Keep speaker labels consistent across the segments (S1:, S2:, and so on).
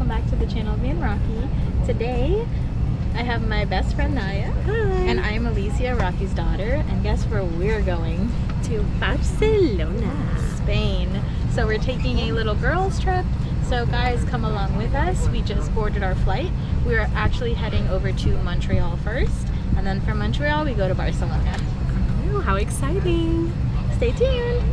S1: welcome back to the channel of me and Rocky. Today I have my best friend Naya.
S2: Hi.
S1: And I'm Alicia, Rocky's daughter, and guess where we're going?
S2: To Barcelona,
S1: Spain. So we're taking a little girls trip, so guys, come along with us. We just boarded our flight. We're actually heading over to Montreal first, and then from Montreal we go to Barcelona.
S2: Oh, how exciting.
S1: Stay tuned.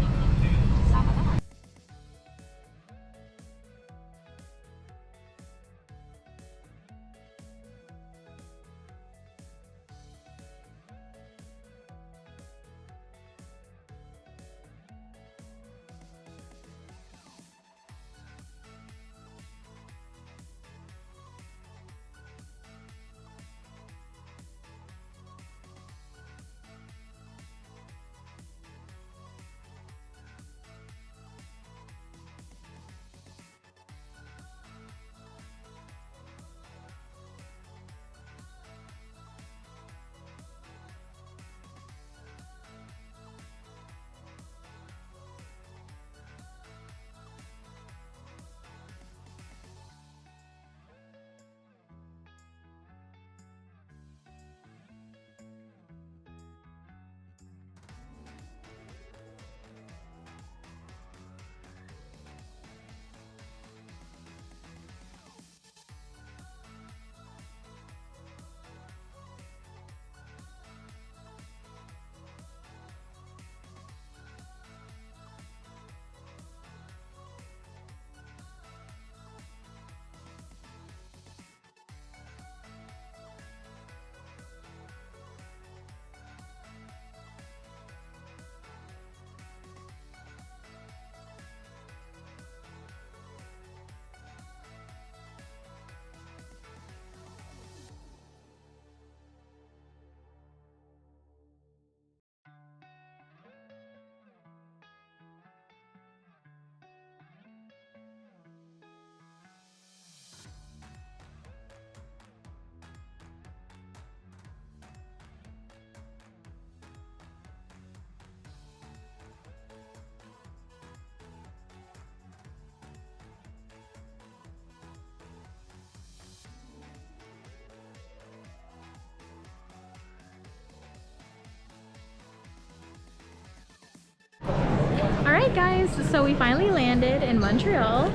S1: Alright guys, so we finally landed in Montreal.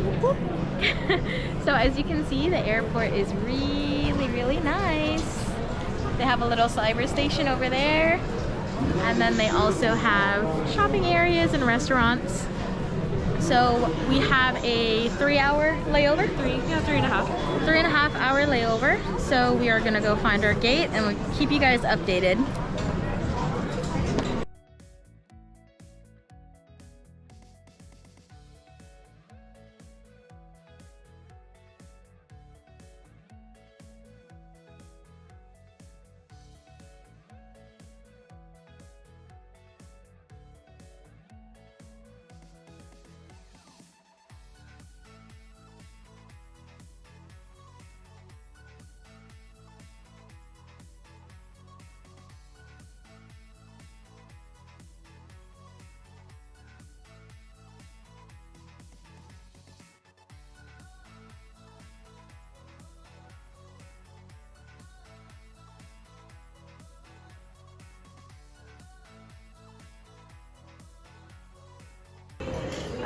S1: So as you can see, the airport is really nice. They have a little cyber station over there, and then they also have shopping areas and restaurants. So we have a 3-hour layover?
S2: 3.5.
S1: 3.5 hour layover. So we are gonna go find our gate and we'll keep you guys updated.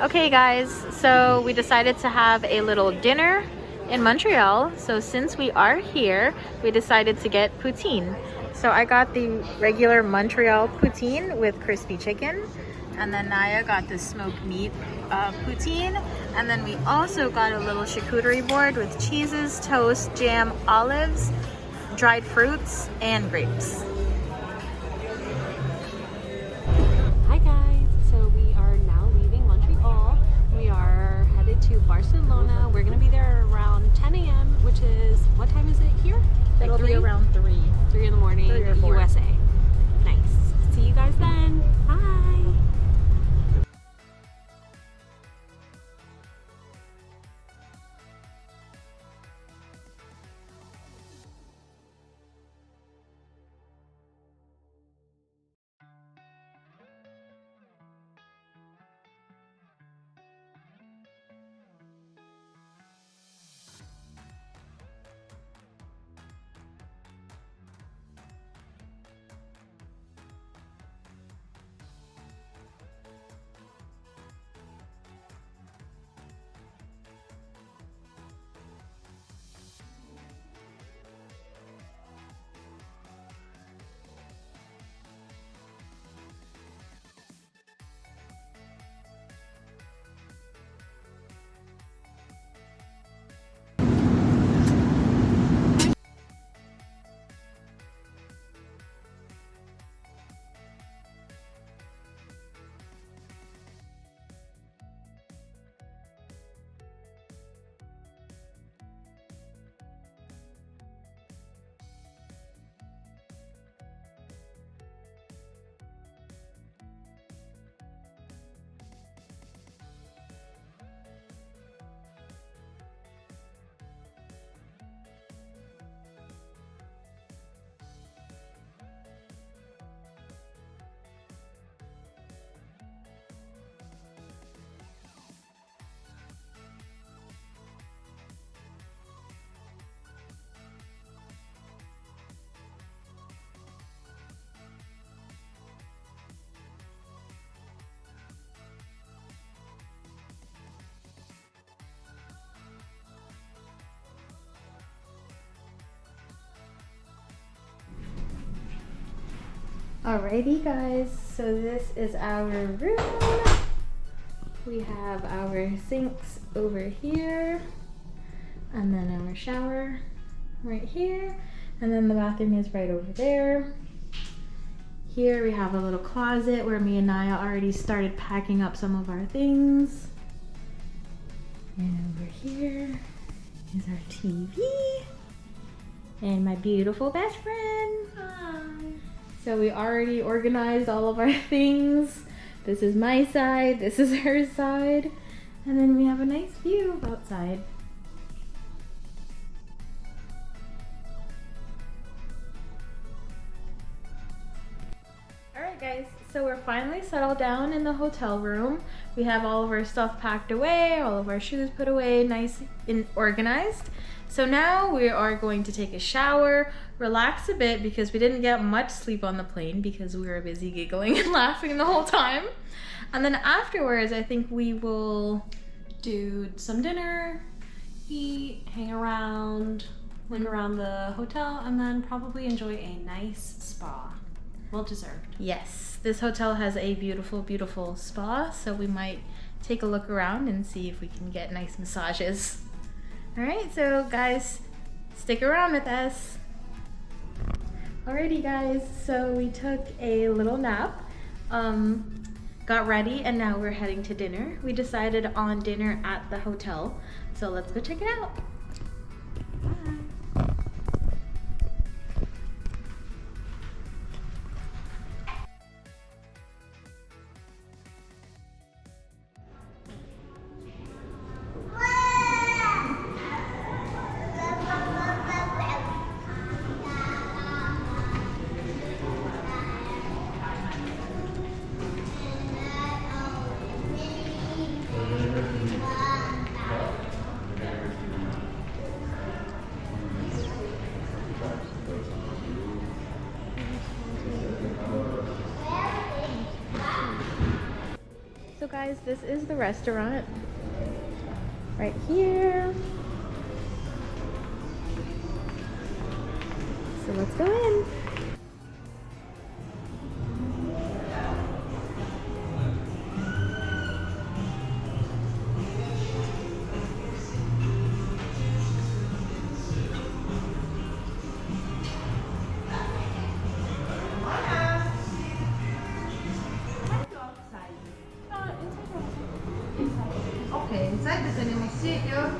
S1: Okay guys, so we decided to have a little dinner in Montreal. So since we are here, we decided to get poutine. So I got the regular Montreal poutine with crispy chicken, and then Naya got the smoked meat poutine, and then we also got a little charcuterie board with cheeses, toast, jam, olives, dried fruits, and grapes.
S2: To Barcelona. We're gonna be there around 10 a.m. which is, what time is it here?
S1: It'll be around 3
S2: in the morning,
S1: 3 or 4.
S2: USA. Nice. See you guys then. Bye.
S1: Alrighty guys, so this is our room. We have our sinks over here, and then our shower right here, and then the bathroom is right over there. Here we have a little closet where me and Naya already started packing up some of our things. And over here is our TV and my beautiful best friend. Hi. So we already organized all of our things. This is my side, this is her side, and then we have a nice view outside. Alright guys, so we're finally settled down in the hotel room. We have all of our stuff packed away, all of our shoes put away, nice and organized. So now we are going to take a shower, relax a bit because we didn't get much sleep on the plane because we were busy giggling and laughing the whole time. And then afterwards, I think we will
S2: Do some dinner, eat, hang around, look around the hotel, and then probably enjoy a nice spa. Well deserved.
S1: Yes, this hotel has a beautiful, beautiful spa, so we might take a look around and see if we can get nice massages. All right, so guys, stick around with us. Alrighty guys, so we took a little nap, got ready, and now we're heading to dinner. We decided on dinner at the hotel, so let's go check it out. Bye. So guys, this is the restaurant right here. So let's go in.
S3: Okay, inside tenemos sitio.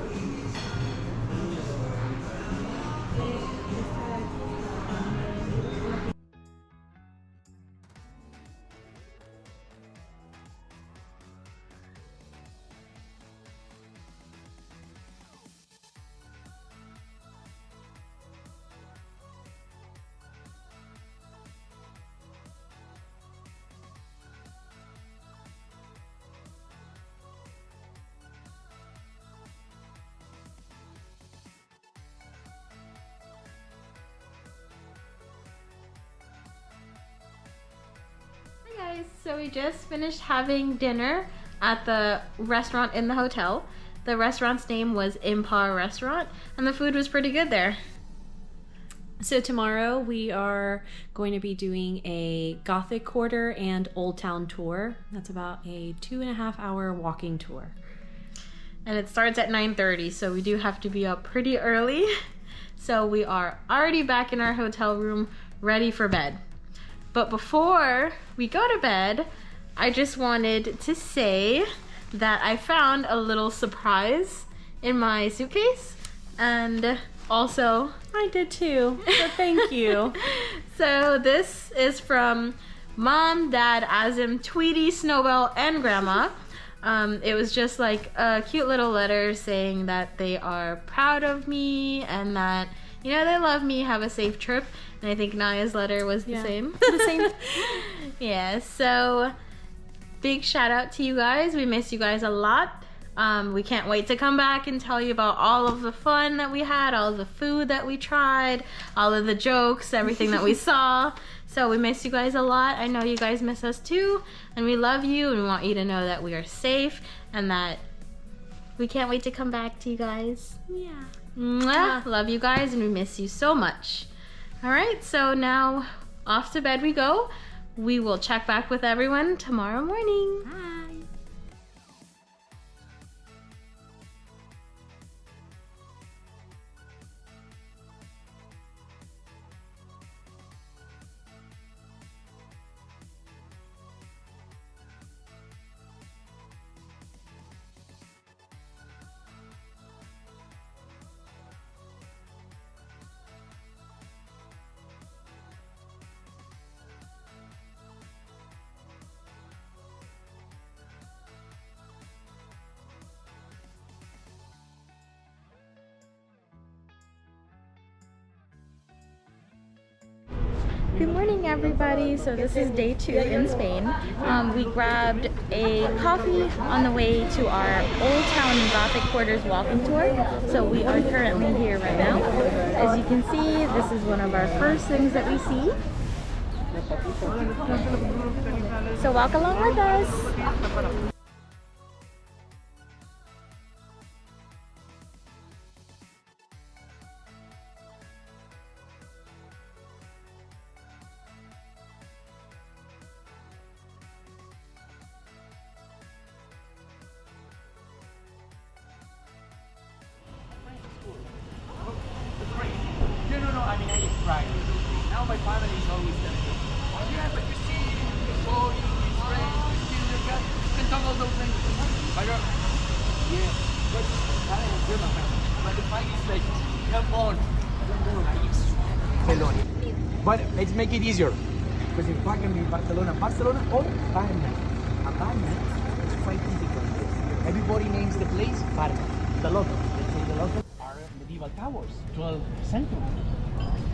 S1: Hi guys, so we just finished having dinner at the restaurant in the hotel. The restaurant's name was Impa Restaurant, and the food was pretty good there.
S2: So tomorrow we are going to be doing a Gothic Quarter and Old Town tour. That's about a 2.5 hour walking tour.
S1: And it starts at 9:30, so we do have to be up pretty early. So we are already back in our hotel room, ready for bed. But before we go to bed, I just wanted to say that I found a little surprise in my suitcase, and also
S2: I did too, so thank you.
S1: So this is from Mom, Dad, Azim, Tweety, Snowbell, and Grandma. It was just like a cute little letter saying that they are proud of me and that, you know, they love me, have a safe trip. And I think Naya's letter was the same.
S2: The same.
S1: Yeah, so big shout out to you guys. We miss you guys a lot. We can't wait to come back and tell you about all of the fun that we had, all of the food that we tried, all of the jokes, everything that we saw. So we miss you guys a lot. I know you guys miss us too, and we love you, and we want you to know that we are safe and that we can't wait to come back to you guys.
S2: Yeah.
S1: Mwah. Love you guys, and we miss you so much. All right, so now off to bed we go. We will check back with everyone tomorrow morning.
S2: Bye.
S1: Good morning, everybody. So this is day 2 in Spain. We grabbed a coffee on the way to our Old Town Gothic Quarters walking tour. So we are currently here right now. As you can see, this is one of our first things that we see. So walk along with us.
S4: No, I mean, I just tried. Now my family is always telling me, oh yeah, but you see, so it's great, you still look good, you can talk all those things. But yeah, but I am German, but the fight is like, come on, Barcelona. But let's make it easier, because if I can be Barcelona or Parma. And Parma is quite difficult. Everybody names the place Parma. The local, let's say the local are medieval towers, 12th century.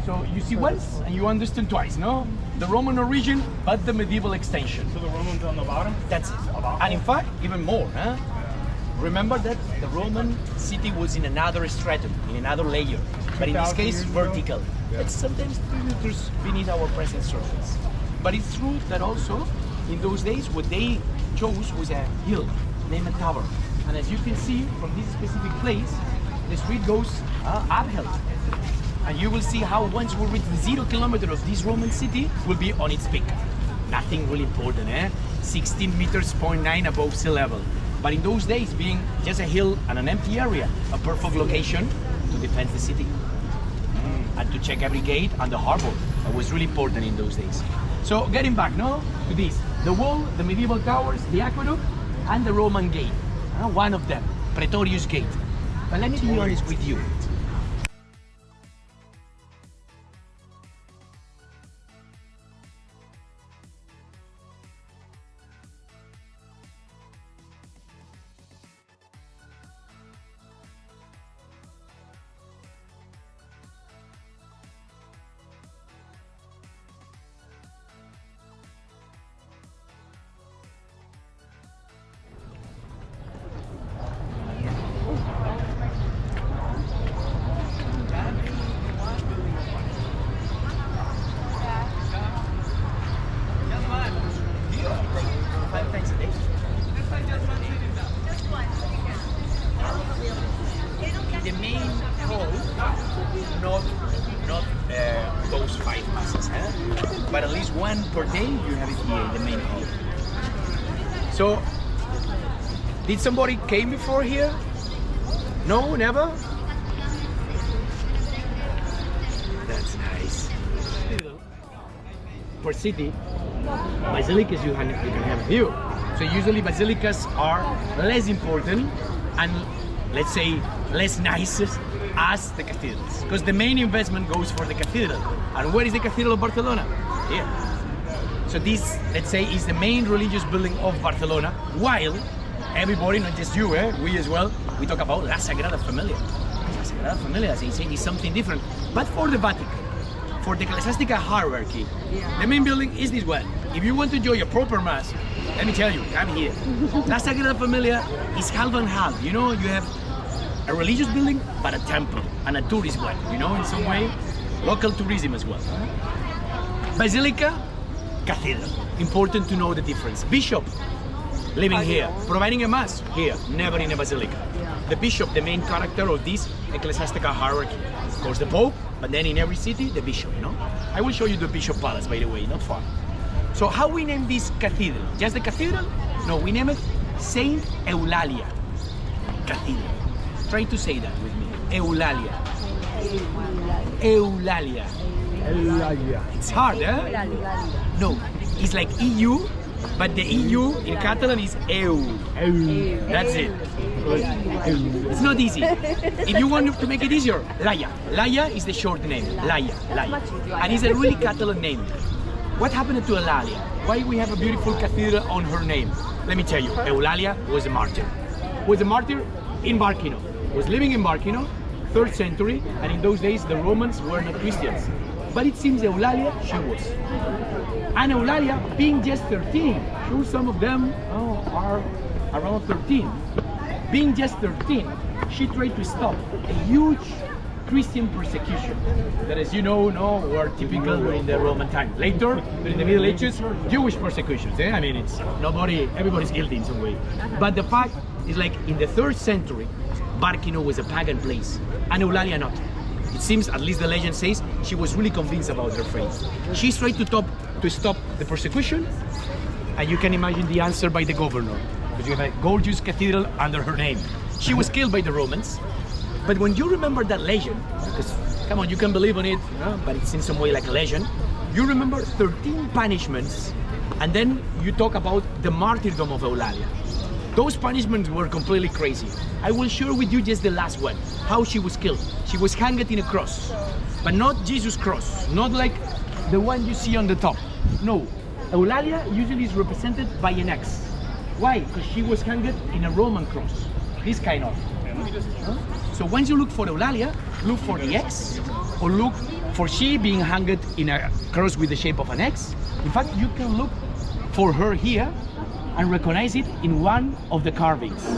S4: So you see once and you understand twice, no? The Roman origin, but the medieval extension.
S5: So the Romans on the bottom?
S4: That's it. And in fact, even more, huh? Remember that the Roman city was in another stratum, in another layer, but in this case, vertical. It's sometimes 3 meters beneath our present surface. But it's true that also, in those days, what they chose was a hill named a tower. And as you can see from this specific place, the street goes uphill. And you will see how once we reach the 0 kilometer of this Roman city, will be on its peak. Nothing really important, 16 meters, 0.9 above sea level. But in those days, being just a hill and an empty area, a perfect location to defend the city. And to check every gate and the harbor. That was really important in those days. So getting back now to this, the wall, the medieval towers, the aqueduct, and the Roman gate. One of them, Praetorius Gate. But let me be honest with you. The main hall, not those 5 masses, but at least one per day you have it here in the main hall. So, did somebody came before here? No, never? That's nice. Per city, basilicas you can have here. So usually basilicas are less important and let's say less nice as the cathedrals, because the main investment goes for the cathedral. And where is the Cathedral of Barcelona? Here. So this, let's say, is the main religious building of Barcelona, while everybody, not just you, we as well, we talk about La Sagrada Familia. La Sagrada Familia, as I say, is something different. But for the Vatican, for the ecclesiastical hierarchy, the main building is this one. If you want to enjoy a proper mass, let me tell you, come here. La Sagrada Familia is half and half. You know, you have a religious building, but a temple, and a tourist one, you know, in some way, local tourism as well. Basilica, cathedral. Important to know the difference. Bishop, living here, providing a mass here, never in a basilica. The bishop, the main character of this ecclesiastical hierarchy. Of course, the Pope, but then in every city, the bishop, you know. I will show you the Bishop Palace, by the way, not far. So how we name this cathedral? Just the cathedral? No, we name it Saint Eulalia Cathedral. Try to say that with me. Eulalia. Eulalia.
S5: Eulalia.
S4: It's hard, eh? No, it's like EU, but the EU in Catalan is EU. That's it. It's not easy. If you want to make it easier, Laia. Laia is the short name. Laia. And it's a really Catalan name. What happened to Eulalia? Why we have a beautiful cathedral on her name? Let me tell you, Eulalia was a martyr. Was a martyr in Barquino. Was living in Barquino, 3rd century, and in those days the Romans were not Christians. But it seems Eulalia, she was. And Eulalia, being just 13, sure some of them are around 13. Being just 13, she tried to stop a huge Christian persecution that, as you know, were typical during the Roman time. Later, during the Middle Ages, Jewish persecutions. I mean, it's everybody's guilty in some way. But the fact is, like, in the 3rd century, Barquino was a pagan place, and Eulalia not. It seems, at least the legend says, she was really convinced about her faith. She tried to stop the persecution, and you can imagine the answer by the governor, because you have a gorgeous cathedral under her name. She was killed by the Romans, but when you remember that legend, because, come on, you can believe on it, but it's in some way like a legend, you remember 13 punishments, and then you talk about the martyrdom of Eulalia. Those punishments were completely crazy. I will share with you just the last one, how she was killed. She was hanged in a cross, but not Jesus' cross, not like the one you see on the top. No, Eulalia usually is represented by an X. Why? Because she was hanged in a Roman cross, this kind of. So once you look for Eulalia, look for the X, or look for she being hanged in a cross with the shape of an X. In fact, you can look for her here and recognize it in one of the carvings. I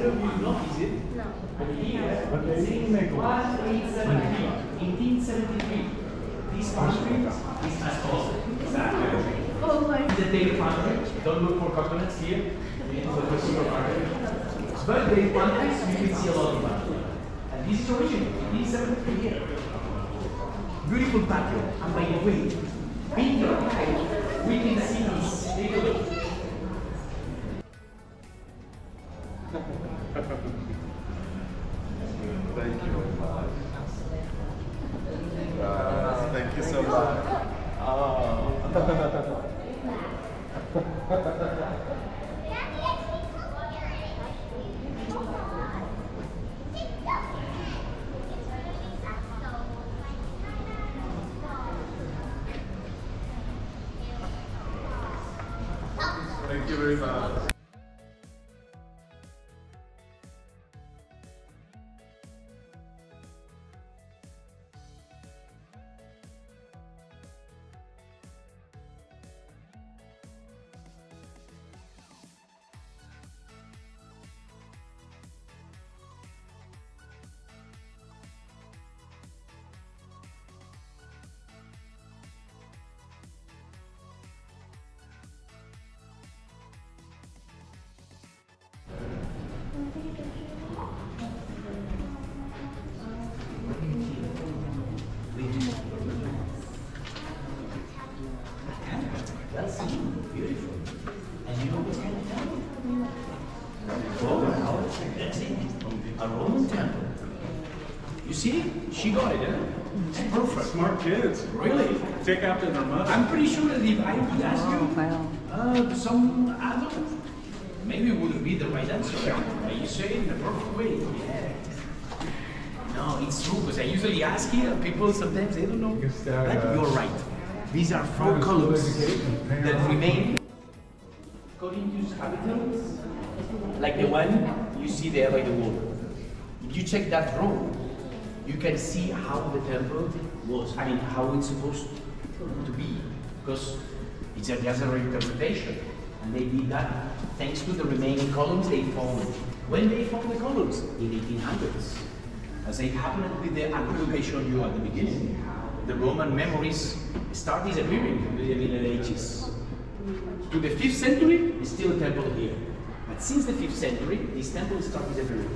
S4: don't know if you notice it. No. But here, 1873. This country is as tall. Oh my. It's a date country. Don't look for coconuts here. But date countries, you can see a lot of that. And this is original. 1873 here. Beautiful patio. And by the way, being here, we can see this. Take a look.
S5: Thank you. Thank you so much. Thank you very much.
S4: That's beautiful. And you know what's kind of temple? That's it. A Roman temple. You see? She got it, It's perfect.
S5: Smart kids.
S4: Really?
S5: Take after their mother.
S4: I'm pretty sure that if I would ask you some adult, maybe it wouldn't be the right answer. But you say it in the perfect way. Yeah. No, it's true, because I usually ask here, people sometimes they don't know. But you're right. These are 4 columns that remain Corinthians capitals, like the one you see there by the wall. If you check that row, you can see how the temple was, how it's supposed to be, because it's just a reinterpretation. And they did that thanks to the remaining columns they found. When they found the columns? In 1800s. As it happened with the aqueduct I showed you at the beginning. The Roman memories start disappearing in the Middle Ages. To the 5th century, there's still a temple here. But since the 5th century, this temple started disappearing.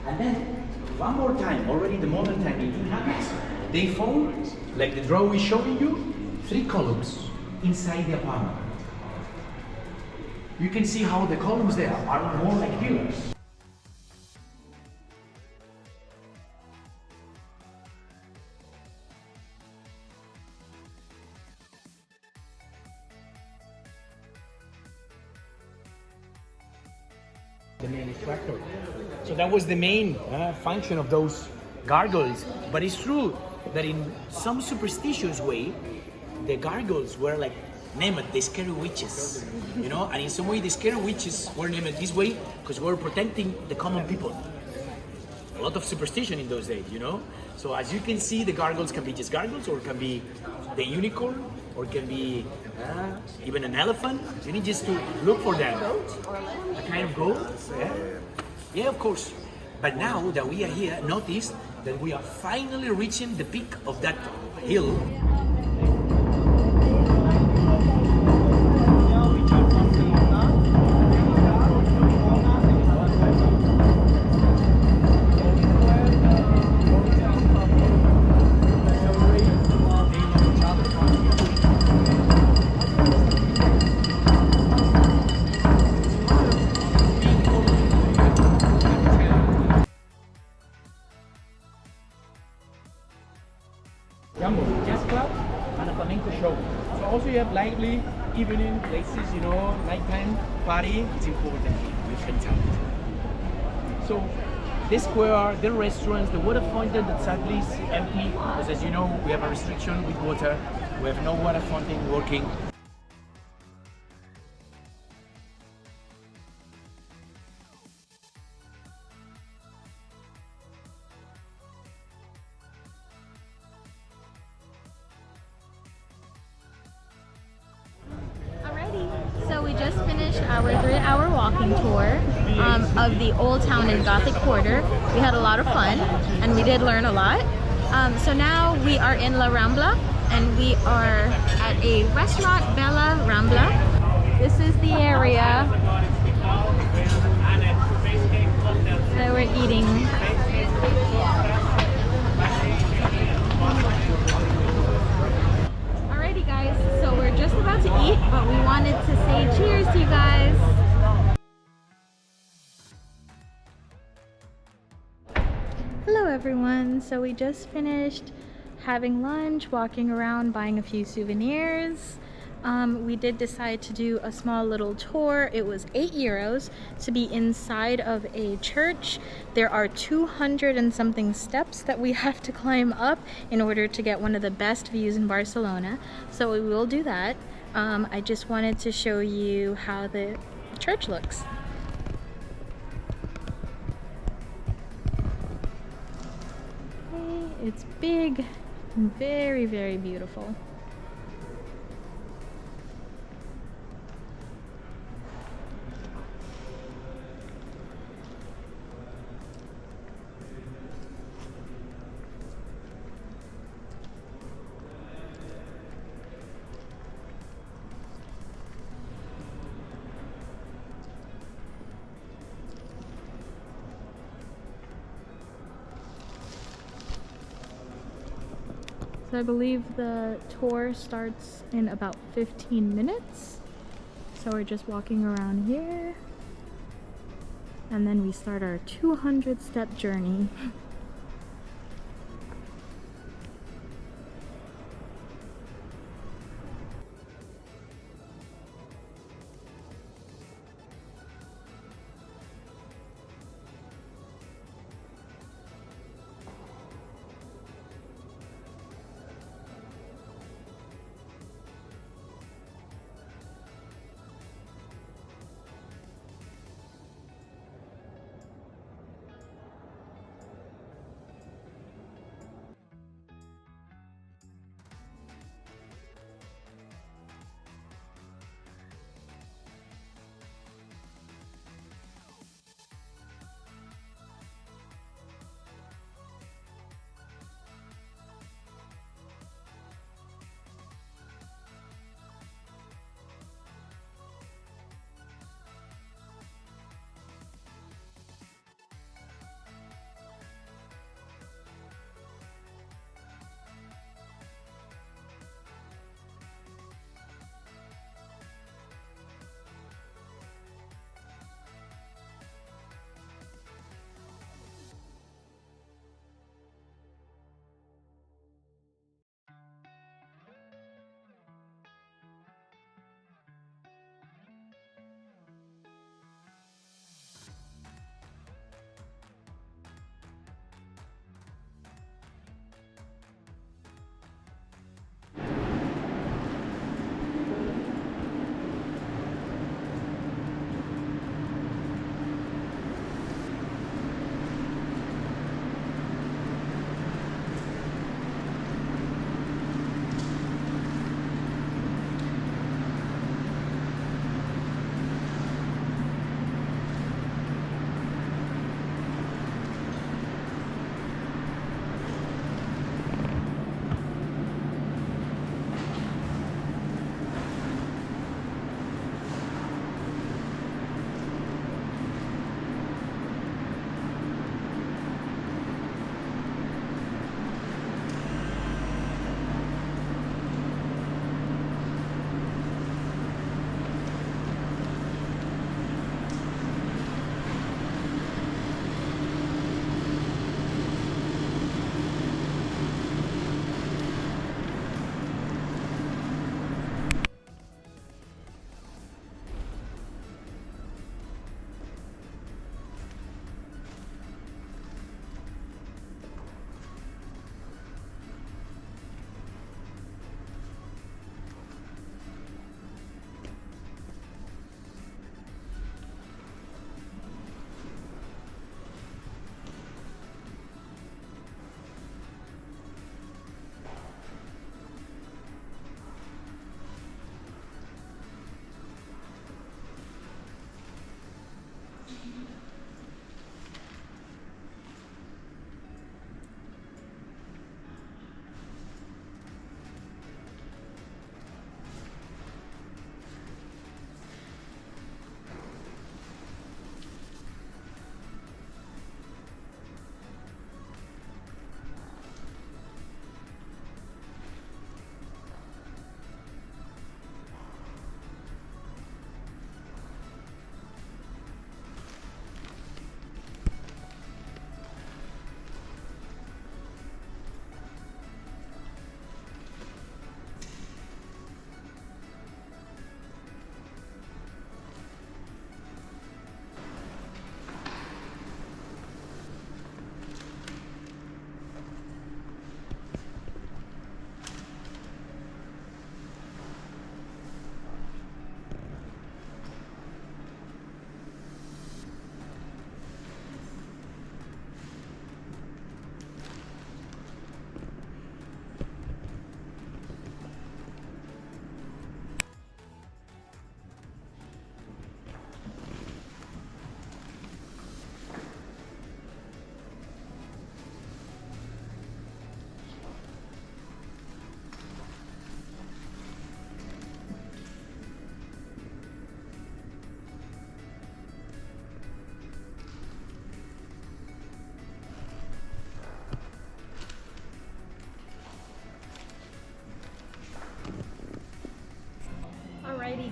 S4: And then, one more time, already in the modern time, 1800s, they found, like the drawing is showing you, 3 columns inside the apartment. You can see how the columns there are more like pillars. The main attractor. So that was the main function of those gargoyles. But it's true that in some superstitious way, the gargoyles were like named the scary witches, you know, and in some way the scary witches were named this way because we were protecting the common people. A lot of superstition in those days, you know. So as you can see, the gargoyles can be just gargoyles, or can be the unicorn, or can be even an elephant. You need just to look for them. A kind of goat. Yeah, of course. But now that we are here, notice that we are finally reaching the peak of that hill. Jazz club and a flamenco show. So also you have lively evening places, you know, nighttime party. It's important. You can tell it. So this square, the restaurants, the water fountain that sadly is empty because, as you know, we have a restriction with water. We have no water fountain working.
S1: So we just finished our 3-hour walking tour of the Old Town and Gothic Quarter. We had a lot of fun and we did learn a lot. So now we are in La Rambla and we are at a restaurant, Bella Rambla. This is the area that we're eating. Alrighty guys, so we're just about to eat, but we wanted to say cheers to you guys. Hello everyone, so we just finished having lunch, walking around, buying a few souvenirs. We did decide to do a small little tour. It was €8 to be inside of a church. There are 200 and something steps that we have to climb up in order to get one of the best views in Barcelona. So we will do that. I just wanted to show you how the church looks. It's big and very, very beautiful. So I believe the tour starts in about 15 minutes. So we're just walking around here. And then we start our 200-step journey.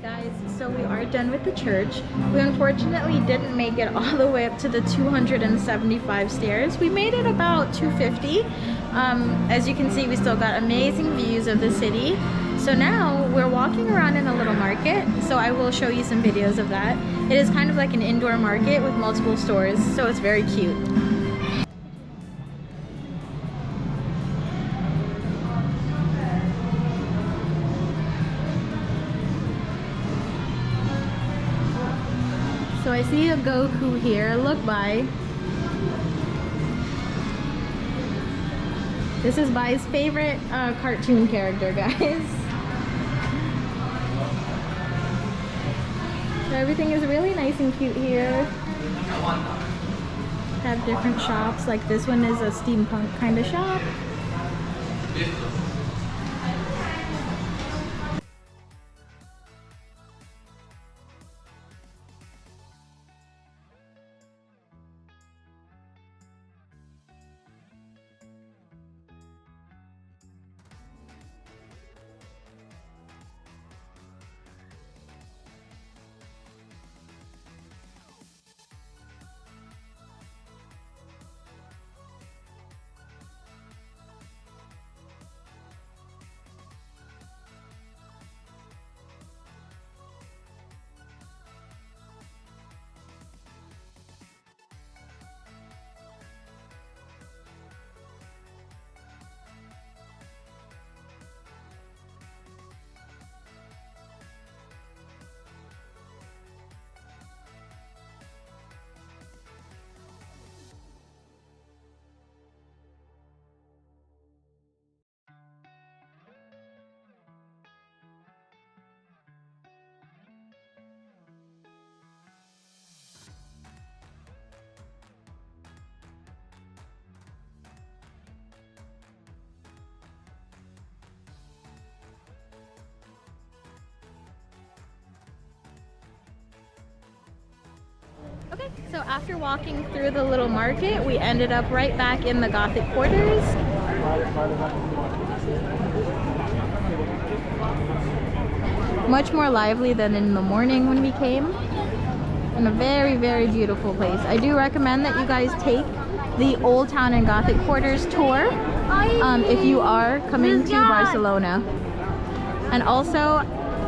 S1: Guys, so we are done with the church. We unfortunately didn't make it all the way up to the 275 stairs. We made it about 250. As you can see, we still got amazing views of the city. So now we're walking around in a little market, so I will show you some videos of that. It is kind of like an indoor market with multiple stores, so it's very cute. So I see a Goku here. Look, Bai. This is Bai's favorite cartoon character, guys. So everything is really nice and cute here. Have different shops. Like this one is a steampunk kind of shop. Okay, so after walking through the little market, we ended up right back in the Gothic Quarters. Much more lively than in the morning when we came. And a very, very beautiful place. I do recommend that you guys take the Old Town and Gothic Quarters tour if you are coming to Barcelona. And also,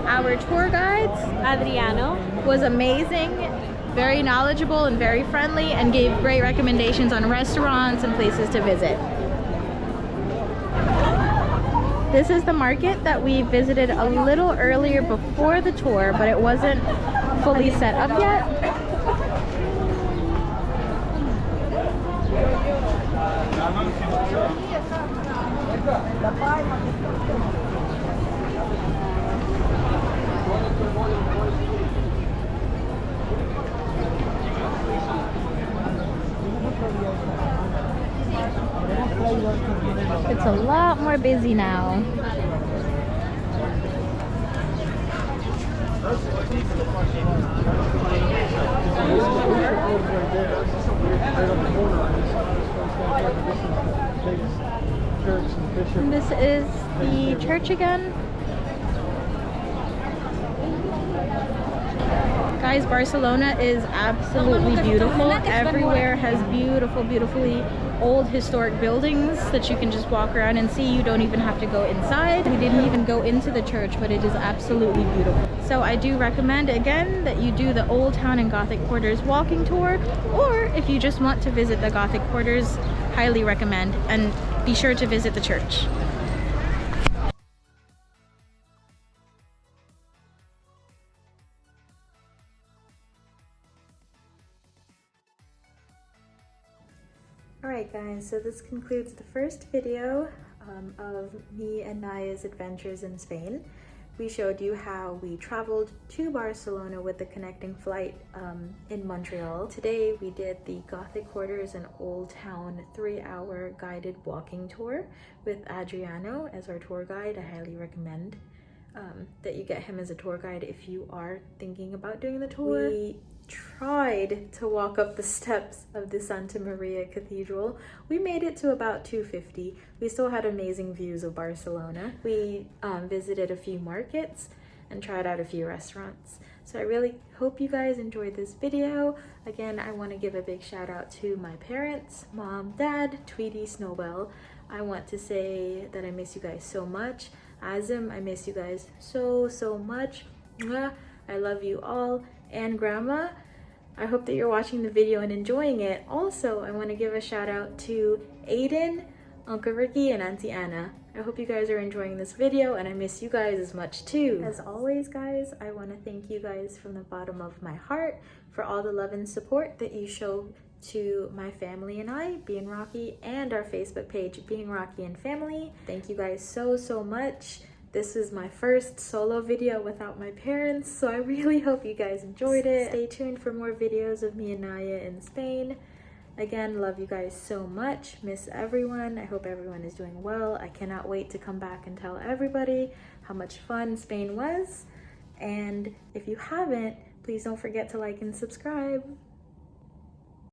S1: our tour guide, Adriano, was amazing. Very knowledgeable and very friendly, and gave great recommendations on restaurants and places to visit. This is the market that we visited a little earlier before the tour, but it wasn't fully set up yet. It's a lot more busy now. And this is the church again. Guys, Barcelona is absolutely beautiful. Everywhere has beautifully old historic buildings that you can just walk around and see. You don't even have to go inside. We didn't even go into the church, but it is absolutely beautiful. So I do recommend again that you do the Old Town and Gothic Quarters walking tour, or if you just want to visit the Gothic Quarters, highly recommend, and be sure to visit the church. Alright guys, so this concludes the first video of me and Naya's adventures in Spain. We showed you how we traveled to Barcelona with the connecting flight in Montreal. Today we did the Gothic Quarters and Old Town 3-hour guided walking tour with Adriano as our tour guide. I highly recommend that you get him as a tour guide if you are thinking about doing the tour. We tried to walk up the steps of the Santa Maria Cathedral. We made it to about 250. We still had amazing views of Barcelona. We visited a few markets and tried out a few restaurants. So I really hope you guys enjoyed this video. Again, I want to give a big shout out to my parents, Mom, Dad, Tweety, Snowbell. I want to say that I miss you guys so much. Azim, I miss you guys so much. Mwah. I love you all. And Grandma, I hope that you're watching the video and enjoying it. Also, I want to give a shout out to Aiden, Uncle Ricky, and Auntie Anna. I hope you guys are enjoying this video, and I miss you guys as much too. As always, guys, I want to thank you guys from the bottom of my heart for all the love and support that you show to my family and I, Being Rocky, and our Facebook page, Being Rocky and Family. Thank you guys so much. This is my first solo video without my parents, so I really hope you guys enjoyed it. Stay tuned for more videos of me and Naya in Spain. Again, love you guys so much. Miss everyone. I hope everyone is doing well. I cannot wait to come back and tell everybody how much fun Spain was. And if you haven't, please don't forget to like and subscribe.